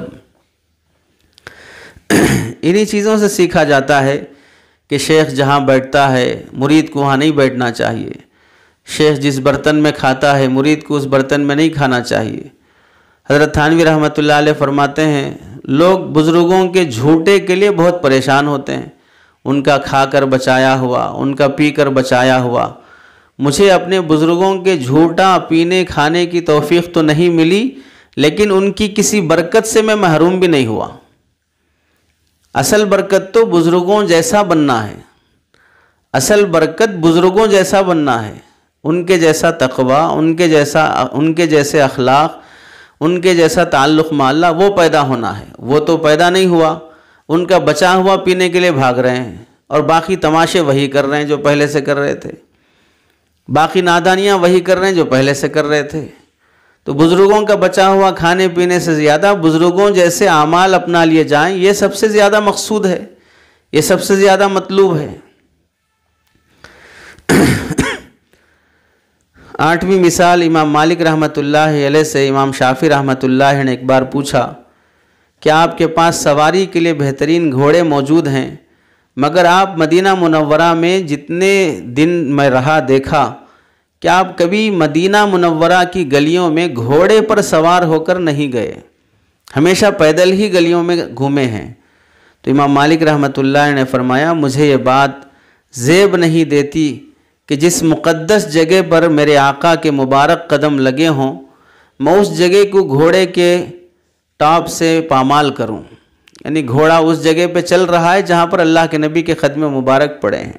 انہی چیزوں سے سیکھا جاتا ہے کہ شیخ جہاں بیٹھتا ہے مرید کو وہاں نہیں بیٹھنا چاہیے. شیخ جس برتن میں کھاتا ہے مرید کو اس برتن میں نہیں کھانا چاہیے. حضرت تھانوی رحمۃ اللہ علیہ فرماتے ہیں لوگ بزرگوں کے جھوٹے کے لیے بہت پریشان ہوتے ہیں، ان کا کھا کر بچایا ہوا، ان کا پی کر بچایا ہوا. مجھے اپنے بزرگوں کے جھوٹا پینے کھانے کی توفیق تو نہیں ملی، لیکن ان کی کسی برکت سے میں محروم بھی نہیں ہوا. اصل برکت تو بزرگوں جیسا بننا ہے، اصل برکت بزرگوں جیسا بننا ہے، ان کے جیسا تقوی، ان کے جیسے اخلاق، ان کے جیسا تعلق مع اللہ وہ پیدا ہونا ہے. وہ تو پیدا نہیں ہوا، ان کا بچا ہوا پینے کے لیے بھاگ رہے ہیں، اور باقی تماشے وہی کر رہے ہیں جو پہلے سے کر رہے تھے، باقی نادانیاں وہی کر رہے ہیں جو پہلے سے کر رہے تھے. تو بزرگوں کا بچا ہوا کھانے پینے سے زیادہ بزرگوں جیسے اعمال اپنا لیے جائیں، یہ سب سے زیادہ مقصود ہے، یہ سب سے زیادہ مطلوب ہے. 8ویں مثال امام مالک رحمۃ اللہ علیہ سے امام شافعی رحمۃ اللہ نے ایک بار پوچھا کہ آپ کے پاس سواری کے لیے بہترین گھوڑے موجود ہیں، مگر آپ مدینہ منورہ میں جتنے دن میں رہا دیکھا کہ آپ کبھی مدینہ منورہ کی گلیوں میں گھوڑے پر سوار ہو کر نہیں گئے، ہمیشہ پیدل ہی گلیوں میں گھومے ہیں. تو امام مالک رحمۃ اللہ نے فرمایا مجھے یہ بات زیب نہیں دیتی کہ جس مقدس جگہ پر میرے آقا کے مبارک قدم لگے ہوں میں اس جگہ کو گھوڑے کے ٹاپ سے پامال کروں. یعنی گھوڑا اس جگہ پہ چل رہا ہے جہاں پر اللہ کے نبی کے قدم مبارک پڑے ہیں.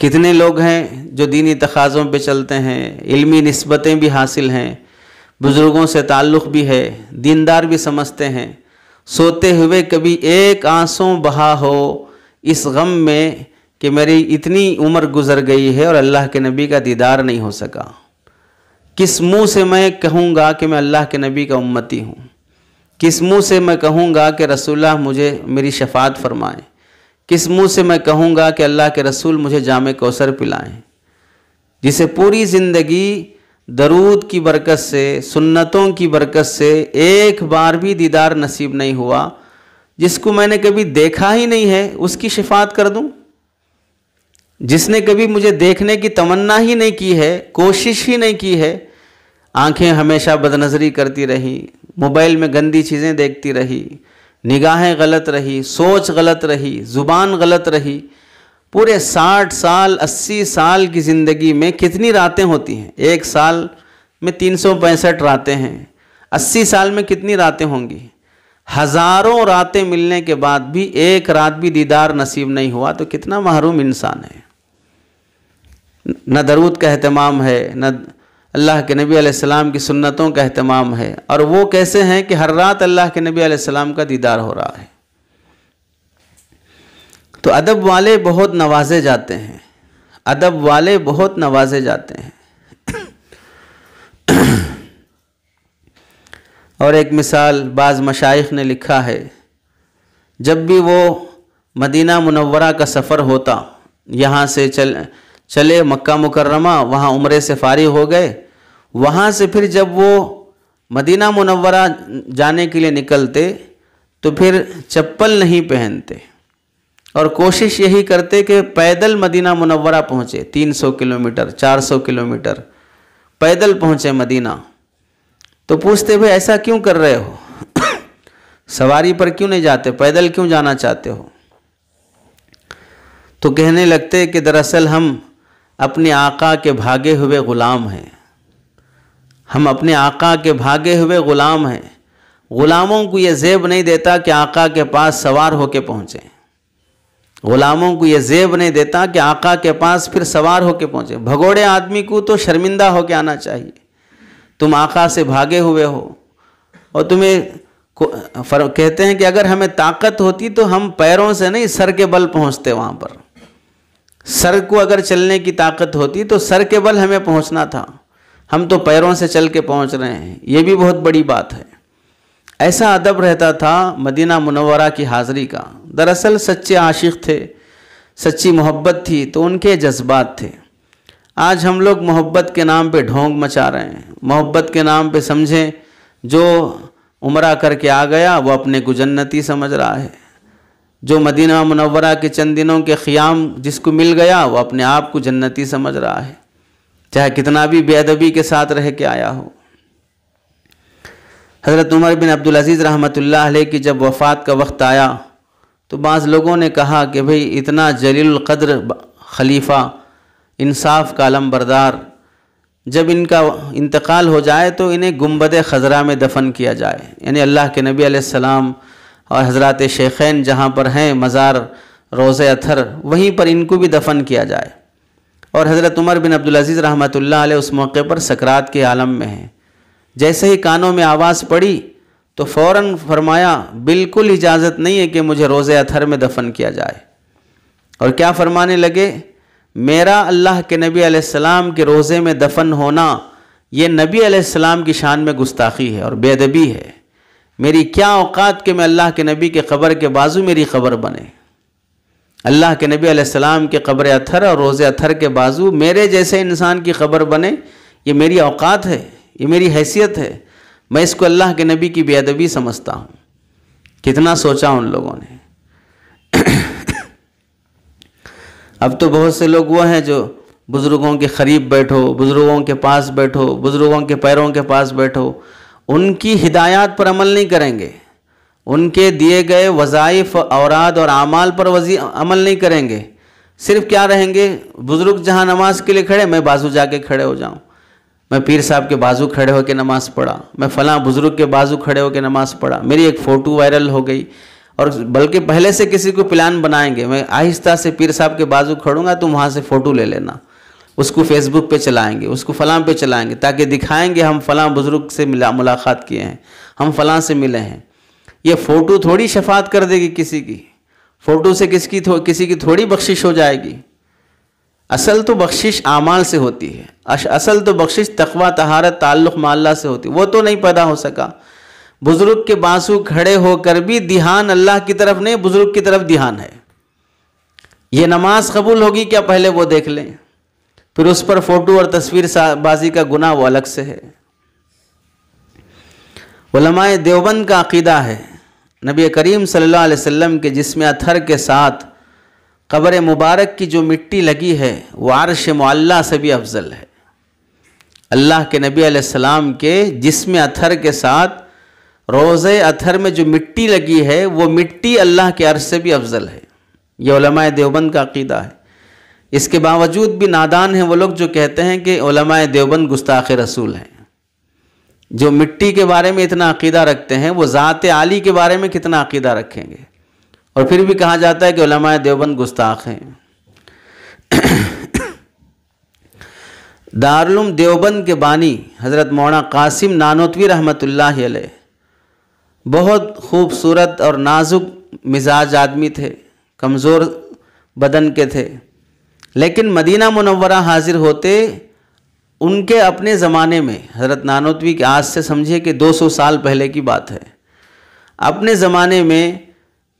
کتنے لوگ ہیں جو دینی تقاضوں پہ چلتے ہیں، علمی نسبتیں بھی حاصل ہیں، بزرگوں سے تعلق بھی ہے، دیندار بھی سمجھتے ہیں، سوتے ہوئے کبھی ایک آنسو بہا ہو اس غم میں کہ میری اتنی عمر گزر گئی ہے اور اللہ کے نبی کا دیدار نہیں ہو سکا، کس منہ سے میں کہوں گا کہ میں اللہ کے نبی کا امتی ہوں، کس منہ سے میں کہوں گا کہ رسول اللہ مجھے میری شفاعت فرمائیں، کس منہ سے میں کہوں گا کہ اللہ کے رسول مجھے جام کوثر پلائیں، جسے پوری زندگی درود کی برکت سے، سنتوں کی برکت سے ایک بار بھی دیدار نصیب نہیں ہوا، جس کو میں نے کبھی دیکھا ہی نہیں ہے اس کی شفاعت کر دوں، جس نے کبھی مجھے دیکھنے کی تمنا ہی نہیں کی ہے، کوشش ہی نہیں کی ہے، آنکھیں ہمیشہ بدنظری کرتی رہی، موبائل میں گندی چیزیں دیکھتی رہی، نگاہیں غلط رہی، سوچ غلط رہی، زبان غلط رہی، پورے 60 سال 80 سال کی زندگی میں کتنی راتیں ہوتی ہیں؟ ایک سال میں 365 راتیں ہیں، 80 سال میں کتنی راتیں ہوں گی؟ ہزاروں راتیں ملنے کے بعد بھی ایک رات بھی دیدار نصیب نہیں ہوا تو کتنا محروم انسان ہے۔ نہ درود کا اہتمام ہے، نہ اللہ کے نبی علیہ السلام کی سنتوں کا اہتمام ہے، اور وہ کیسے ہیں کہ ہر رات اللہ کے نبی علیہ السلام کا دیدار ہو رہا ہے۔ تو ادب والے بہت نوازے جاتے ہیں، ادب والے بہت نوازے جاتے ہیں۔ اور ایک مثال بعض مشائخ نے لکھا ہے، جب بھی وہ مدینہ منورہ کا سفر ہوتا، یہاں سے چلے مکہ مکرمہ، وہاں عمرے سے فارغ ہو گئے، وہاں سے پھر جب وہ مدینہ منورہ جانے کے لیے نکلتے تو پھر چپل نہیں پہنتے اور کوشش یہی کرتے کہ پیدل مدینہ منورہ پہنچے، 300 کلومیٹر 400 کلومیٹر پیدل پہنچے مدینہ۔ تو پوچھتے بھئی ایسا کیوں کر رہے ہو؟ سواری پر کیوں نہیں جاتے، پیدل کیوں جانا چاہتے ہو؟ تو کہنے لگتے کہ دراصل ہم اپنے آقا کے بھاگے ہوئے غلام ہیں، ہم اپنے آقا کے بھاگے ہوئے غلام ہیں، غلاموں کو یہ زیب نہیں دیتا کہ آقا کے پاس سوار ہو کے پہنچیں، غلاموں کو یہ زیب نہیں دیتا کہ آقا کے پاس پھر سوار ہو کے پہنچیں۔ بھگوڑے آدمی کو تو شرمندہ ہو کے آنا چاہیے، تم آقا سے بھاگے ہوئے ہو، اور تمہیں کہتے ہیں کہ اگر ہمیں طاقت ہوتی تو ہم پیروں سے نہیں سر کے بل پہنچتے وہاں پر، سر کو اگر چلنے کی طاقت ہوتی تو سر کے بل ہمیں پہنچنا تھا، ہم تو پیروں سے چل کے پہنچ رہے ہیں، یہ بھی بہت بڑی بات ہے۔ ایسا ادب رہتا تھا مدینہ منورہ کی حاضری کا۔ دراصل سچے عاشق تھے، سچی محبت تھی تو ان کے جذبات تھے۔ آج ہم لوگ محبت کے نام پہ ڈھونگ مچا رہے ہیں، محبت کے نام پہ سمجھیں جو عمرہ کر کے آ گیا وہ اپنے کو جنتی سمجھ رہا ہے، جو مدینہ منورہ کے چند دنوں کے قیام جس کو مل گیا وہ اپنے آپ کو جنتی سمجھ رہا ہے، چاہے کتنا بھی بے ادبی کے ساتھ رہ کے آیا ہو۔ حضرت عمر بن عبدالعزیز رحمۃ اللہ علیہ کی جب وفات کا وقت آیا تو بعض لوگوں نے کہا کہ بھئی اتنا جلیل القدر خلیفہ، انصاف کا علم بردار، جب ان کا انتقال ہو جائے تو انہیں گنبد خضرا میں دفن کیا جائے، یعنی اللہ کے نبی علیہ السلام اور حضرات شیخین جہاں پر ہیں مزار روضہ اطہر، وہیں پر ان کو بھی دفن کیا جائے۔ اور حضرت عمر بن عبدالعزیز رحمۃ اللہ علیہ اس موقع پر سکرات کے عالم میں ہیں، جیسے ہی کانوں میں آواز پڑی تو فوراً فرمایا بالکل اجازت نہیں ہے کہ مجھے روضہ اطہر میں دفن کیا جائے، اور کیا فرمانے لگے، میرا اللہ کے نبی علیہ السلام کے روضے میں دفن ہونا یہ نبی علیہ السلام کی شان میں گستاخی ہے اور بے ادبی ہے، میری کیا اوقات کہ میں اللہ کے نبی کے قبر کے بازو میری قبر بنے، اللہ کے نبی علیہ السلام کے قبر اطہر اور روضہ اطہر کے بازو میرے جیسے انسان کی قبر بنے، یہ میری اوقات ہے، یہ میری حیثیت ہے، میں اس کو اللہ کے نبی کی بے ادبی سمجھتا ہوں۔ کتنا سوچا ان لوگوں نے۔ اب تو بہت سے لوگ وہ ہیں جو بزرگوں کے قریب بیٹھو، بزرگوں کے پاس بیٹھو، بزرگوں کے پیروں کے پاس بیٹھو، ان کی ہدایات پر عمل نہیں کریں گے، ان کے دیے گئے وظائف، اوراد اور اعمال پر عمل نہیں کریں گے، صرف کیا رہیں گے، بزرگ جہاں نماز کے لیے کھڑے میں بازو جا کے کھڑے ہو جاؤں، میں پیر صاحب کے بازو کھڑے ہو کے نماز پڑھا، میں فلاں بزرگ کے بازو کھڑے ہو کے نماز پڑھا، میری ایک فوٹو وائرل ہو گئی اور بلکہ پہلے سے کسی کو پلان بنائیں گے، میں آہستہ سے پیر صاحب کے بازو کھڑوں گا، تم وہاں سے فوٹو لے لینا، اس کو فیس بک پہ چلائیں گے، اس کو فلاں پہ چلائیں گے، تاکہ دکھائیں گے ہم فلاں بزرگ سے ملاقات کیے ہیں، ہم فلاں سے ملے ہیں۔ یہ فوٹو تھوڑی شفاعت کر دے گی کسی کی، فوٹو سے کسی کی تھوڑی بخشش ہو جائے گی۔ اصل تو بخشش اعمال سے ہوتی ہے، اصل تو بخشش تقوی، طہارت، تعلق مع اللہ سے ہوتی ہے، وہ تو نہیں پیدا ہو سکا۔ بزرگ کے بازو کھڑے ہو کر بھی دھیان اللہ کی طرف نہیں، بزرگ کی طرف دھیان ہے۔ یہ نماز قبول ہوگی کیا پہلے وہ دیکھ لیں، پھر اس پر فوٹو اور تصویر بازی کا گناہ وہ الگ سے ہے۔ علماء دیوبند کا عقیدہ ہے نبی کریم صلی اللہ علیہ وسلم کے جسم اطہر کے ساتھ قبر مبارک کی جو مٹی لگی ہے وہ عرش معلیٰ سے بھی افضل ہے۔ اللہ کے نبی علیہ السلام کے جسم اطہر کے ساتھ روضہ اطہر میں جو مٹی لگی ہے وہ مٹی اللہ کے عرش سے بھی افضل ہے۔ یہ علماء دیوبند کا عقیدہ ہے۔ اس کے باوجود بھی نادان ہیں وہ لوگ جو کہتے ہیں کہ علماء دیوبند گستاخ رسول ہیں۔ جو مٹی کے بارے میں اتنا عقیدہ رکھتے ہیں وہ ذات عالی کے بارے میں کتنا عقیدہ رکھیں گے، اور پھر بھی کہا جاتا ہے کہ علماء دیوبند گستاخ ہیں۔ دارالعلوم دیوبند کے بانی حضرت مولانا قاسم نانوتوی رحمۃ اللہ علیہ بہت خوبصورت اور نازک مزاج آدمی تھے، کمزور بدن کے تھے، لیکن مدینہ منورہ حاضر ہوتے ان کے اپنے زمانے میں، حضرت نانوتوی کے آج سے سمجھے کہ 200 سال پہلے کی بات ہے، اپنے زمانے میں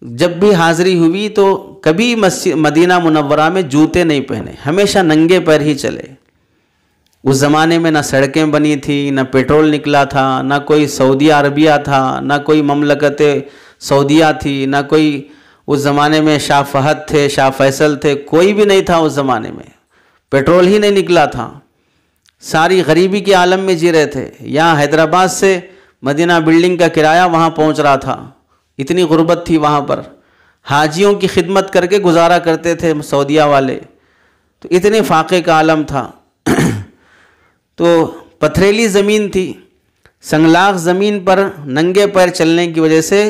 جب بھی حاضری ہوئی تو کبھی مدینہ منورہ میں جوتے نہیں پہنے، ہمیشہ ننگے پیر ہی چلے۔ اس زمانے میں نہ سڑکیں بنی تھی، نہ پیٹرول نکلا تھا، نہ کوئی سعودی عربیہ تھا، نہ کوئی مملکت سعودیہ تھی، نہ کوئی اس زمانے میں شاہ فہد تھے، شاہ فیصل تھے، کوئی بھی نہیں تھا اس زمانے میں، پیٹرول ہی نہیں نکلا تھا، ساری غریبی کے عالم میں جی رہے تھے۔ یہاں حیدرآباد سے مدینہ بلڈنگ کا کرایہ وہاں پہنچ رہا تھا، اتنی غربت تھی وہاں پر، حاجیوں کی خدمت کر کے گزارا کرتے تھے سعودیہ والے، تو اتنے فاقے کا عالم تھا۔ تو پتھریلی زمین تھی، سنگلاخ زمین پر ننگے پیر چلنے کی وجہ سے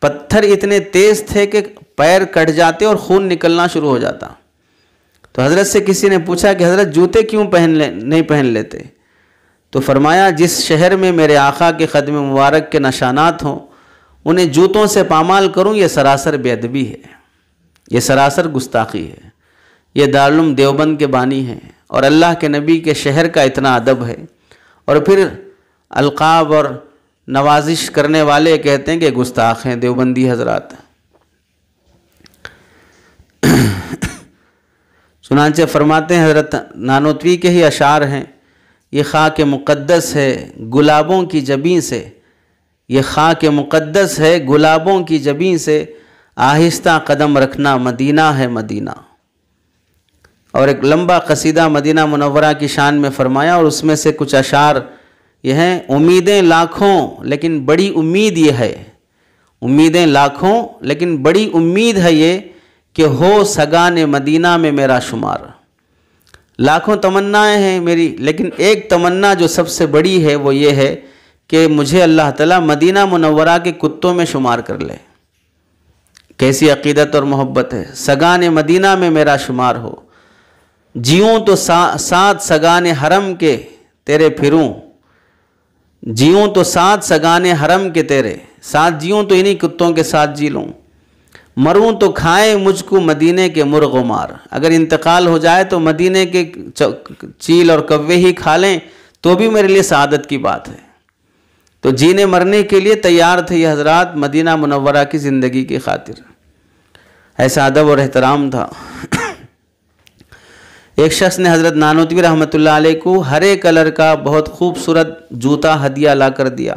پتھر اتنے تیز تھے کہ پیر کٹ جاتے اور خون نکلنا شروع ہو جاتا۔ تو حضرت سے کسی نے پوچھا کہ حضرت جوتے کیوں نہیں پہن لیتے؟ تو فرمایا جس شہر میں میرے آقا کے قدم مبارک کے نشانات ہوں انہیں جوتوں سے پامال کروں، یہ سراسر بے ادبی ہے، یہ سراسر گستاخی ہے۔ یہ دارالعلوم دیوبند کے بانی ہیں اور اللہ کے نبی کے شہر کا اتنا ادب ہے، اور پھر القاب اور نوازش کرنے والے کہتے ہیں کہ گستاخ ہیں دیوبندی حضرات۔ چنانچہ فرماتے ہیں حضرت نانوتوی کے ہی اشعار ہیں، یہ خاک مقدس ہے گلابوں کی جبیں سے، یہ خاک مقدس ہے گلابوں کی جبیں سے، آہستہ قدم رکھنا مدینہ ہے مدینہ۔ اور ایک لمبا قصیدہ مدینہ منورہ کی شان میں فرمایا، اور اس میں سے کچھ اشعار یہ ہیں، امیدیں لاکھوں لیکن بڑی امید یہ ہے، امیدیں لاکھوں لیکن بڑی امید ہے یہ کہ ہو سگان مدینہ میں میرا شمار۔ لاکھوں تمنائیں ہیں میری، لیکن ایک تمنا جو سب سے بڑی ہے وہ یہ ہے کہ مجھے اللہ تعالیٰ مدینہ منورہ کے کتوں میں شمار کر لے۔ کیسی عقیدت اور محبت ہے، سگان مدینہ میں میرا شمار ہو، جیوں تو سات سگان حرم کے تیرے پھروں، جیوں تو سات سگان حرم کے تیرے، سات جیوں تو انہی کتوں کے ساتھ جی لوں، مروں تو کھائیں مجھ کو مدینے کے مرغ و مار، اگر انتقال ہو جائے تو مدینے کے چیل اور کوے ہی کھا لیں تو بھی میرے لیے سعادت کی بات ہے۔ تو جینے مرنے کے لیے تیار تھے یہ حضرات مدینہ منورہ کی زندگی کی خاطر، ایسا ادب اور احترام تھا۔ ایک شخص نے حضرت نانوتوی رحمۃ اللہ علیہ کو ہرے کلر کا بہت خوبصورت جوتا ہدیہ لا کر دیا،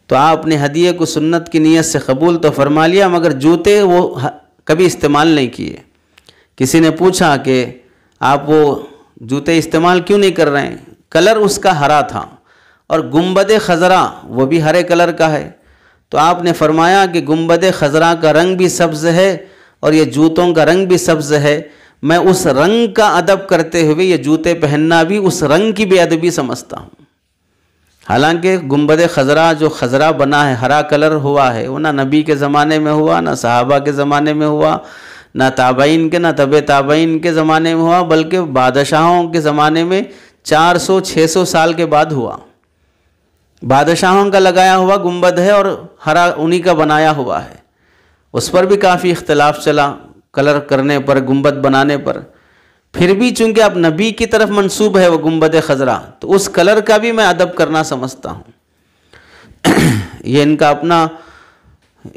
تو آپ نے ہدیے کو سنت کی نیت سے قبول تو فرما لیا، مگر جوتے وہ کبھی استعمال نہیں کیے۔ کسی نے پوچھا کہ آپ وہ جوتے استعمال کیوں نہیں کر رہے ہیں؟ کلر اس کا ہرا تھا، اور گنبد خضرا وہ بھی ہرے کلر کا ہے، تو آپ نے فرمایا کہ گنبد خضرا کا رنگ بھی سبز ہے اور یہ جوتوں کا رنگ بھی سبز ہے، میں اس رنگ کا ادب کرتے ہوئے یہ جوتے پہننا بھی اس رنگ کی بے ادبی سمجھتا ہوں۔ حالانکہ گنبد خضرا جو خضرا بنا ہے، ہرا کلر ہوا ہے، وہ نہ نبی کے زمانے میں ہوا، نہ صحابہ کے زمانے میں ہوا، نہ تابعین کے، نہ تبع تابعین کے زمانے میں ہوا، بلکہ بادشاہوں کے زمانے میں 400-600 سال کے بعد ہوا۔ بادشاہوں کا لگایا ہوا گنبد ہے اور ہرا انہی کا بنایا ہوا ہے۔ اس پر بھی کافی اختلاف چلا کلر کرنے پر، گنبد بنانے پر، پھر بھی چونکہ اب نبی کی طرف منسوب ہے وہ گنبد خضرا، تو اس کلر کا بھی میں ادب کرنا سمجھتا ہوں۔ یہ ان کا اپنا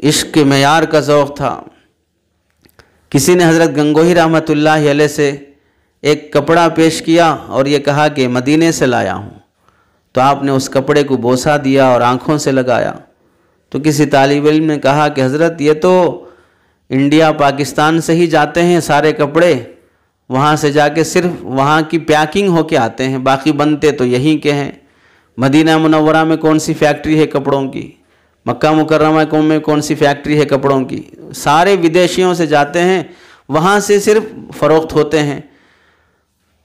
عشق کے معیار کا ذوق تھا۔ کسی نے حضرت گنگوہی رحمۃ اللہ علیہ سے ایک کپڑا پیش کیا اور یہ کہا کہ مدینے سے لایا ہوں، تو آپ نے اس کپڑے کو بوسہ دیا اور آنکھوں سے لگایا۔ تو کسی طالب علم نے کہا کہ حضرت یہ تو انڈیا پاکستان سے ہی جاتے ہیں سارے کپڑے، وہاں سے جا کے صرف وہاں کی پیکنگ ہو کے آتے ہیں، باقی بنتے تو یہیں کے ہیں۔ مدینہ منورہ میں کون سی فیکٹری ہے کپڑوں کی؟ مکہ مکرمہ میں کون سی فیکٹری ہے کپڑوں کی؟ سارے ودیشیوں سے جاتے ہیں، وہاں سے صرف فروخت ہوتے ہیں۔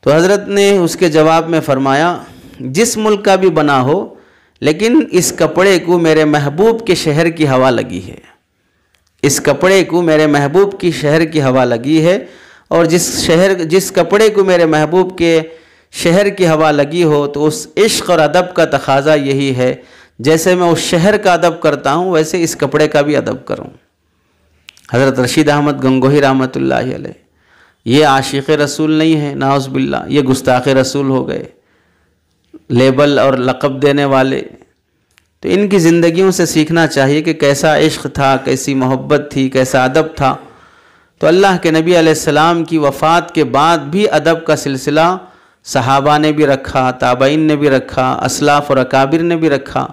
تو حضرت نے اس کے جواب میں فرمایا، جس ملک کا بھی بنا ہو، لیکن اس کپڑے کو میرے محبوب کے شہر کی ہوا لگی ہے، اس کپڑے کو میرے محبوب کی شہر کی ہوا لگی ہے، اور جس کپڑے کو میرے محبوب کے شہر کی ہوا لگی ہو تو اس عشق اور ادب کا تقاضا یہی ہے، جیسے میں اس شہر کا ادب کرتا ہوں ویسے اس کپڑے کا بھی ادب کروں۔ حضرت رشید احمد گنگوہی رحمۃ اللہ علیہ یہ عاشق رسول نہیں ہے، نعوذ باللہ، یہ گستاخ رسول ہو گئے، لیبل اور لقب دینے والے۔ تو ان کی زندگیوں سے سیکھنا چاہیے کہ کیسا عشق تھا، کیسی محبت تھی، کیسا ادب تھا۔ تو اللہ کے نبی علیہ السلام کی وفات کے بعد بھی ادب کا سلسلہ صحابہ نے بھی رکھا، تابعین نے بھی رکھا، اسلاف اور اکابر نے بھی رکھا۔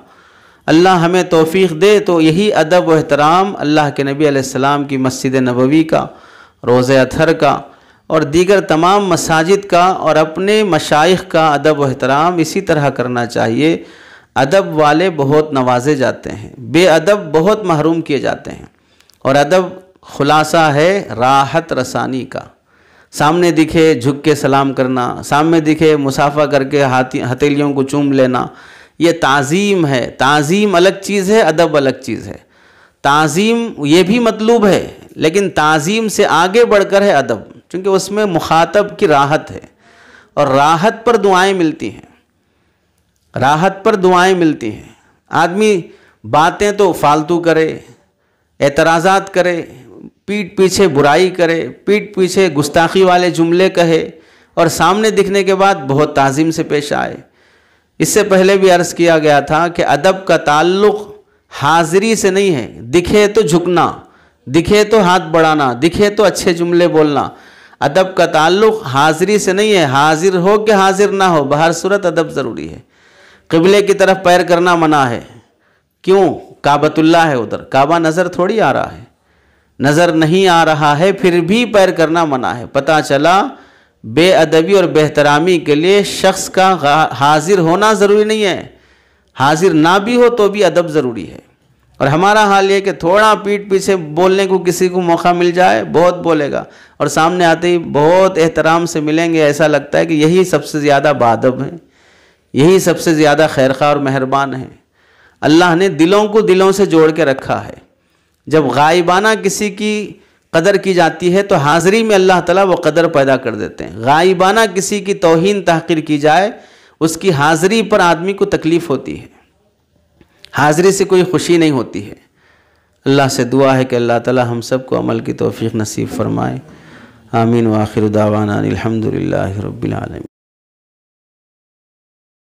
اللہ ہمیں توفیق دے تو یہی ادب و احترام اللہ کے نبی علیہ السلام کی مسجد نبوی کا، روضہ اطہر کا اور دیگر تمام مساجد کا اور اپنے مشائخ کا ادب و احترام اسی طرح کرنا چاہیے۔ ادب والے بہت نوازے جاتے ہیں، بے ادب بہت محروم کیے جاتے ہیں، اور ادب خلاصہ ہے راحت رسانی کا۔ سامنے دکھے جھک کے سلام کرنا، سامنے دکھے مصافحہ کر کے ہتھیلیوں کو چوم لینا، یہ تعظیم ہے۔ تعظیم الگ چیز ہے، ادب الگ چیز ہے۔ تعظیم یہ بھی مطلوب ہے، لیکن تعظیم سے آگے بڑھ کر ہے ادب، چونکہ اس میں مخاطب کی راحت ہے، اور راحت پر دعائیں ملتی ہیں، راحت پر دعائیں ملتی ہیں۔ آدمی باتیں تو فالتو کرے، اعتراضات کرے، پیٹھ پیچھے برائی کرے، پیٹھ پیچھے گستاخی والے جملے کہے، اور سامنے دکھنے کے بعد بہت تعظیم سے پیش آئے۔ اس سے پہلے بھی عرض کیا گیا تھا کہ ادب کا تعلق حاضری سے نہیں ہے، دکھے تو جھکنا، دکھے تو ہاتھ بڑھانا، دکھے تو اچھے جملے بولنا۔ ادب کا تعلق حاضری سے نہیں ہے، حاضر ہو کہ حاضر نہ ہو، بہر صورت ادب ضروری ہے۔ قبلے کی طرف پیر کرنا منع ہے، کیوں؟ کعبۃ اللہ ہے، ادھر کعبہ نظر تھوڑی آ رہا ہے، نظر نہیں آ رہا ہے پھر بھی پیر کرنا منع ہے۔ پتہ چلا بے ادبی اور بے احترامی کے لیے شخص کا حاضر ہونا ضروری نہیں ہے، حاضر نہ بھی ہو تو بھی ادب ضروری ہے۔ اور ہمارا حال یہ کہ تھوڑا پیٹھ پیچھے بولنے کو کسی کو موقع مل جائے بہت بولے گا، اور سامنے آتے ہی بہت احترام سے ملیں گے، ایسا لگتا ہے کہ یہی سب سے زیادہ باادب ہیں، یہی سب سے زیادہ خیرخواہ اور مہربان ہیں۔ اللہ نے دلوں کو دلوں سے جوڑ کے رکھا ہے۔ جب غائبانہ کسی کی قدر کی جاتی ہے تو حاضری میں اللہ تعالیٰ وہ قدر پیدا کر دیتے ہیں۔ غائبانہ کسی کی توہین تحقیر کی جائے، اس کی حاضری پر آدمی کو تکلیف ہوتی ہے، حاضری سے کوئی خوشی نہیں ہوتی ہے۔ اللہ سے دعا ہے کہ اللہ تعالیٰ ہم سب کو عمل کی توفیق نصیب فرمائے۔ آمین۔ وآخر دعوانا الحمدللہ رب العالمین۔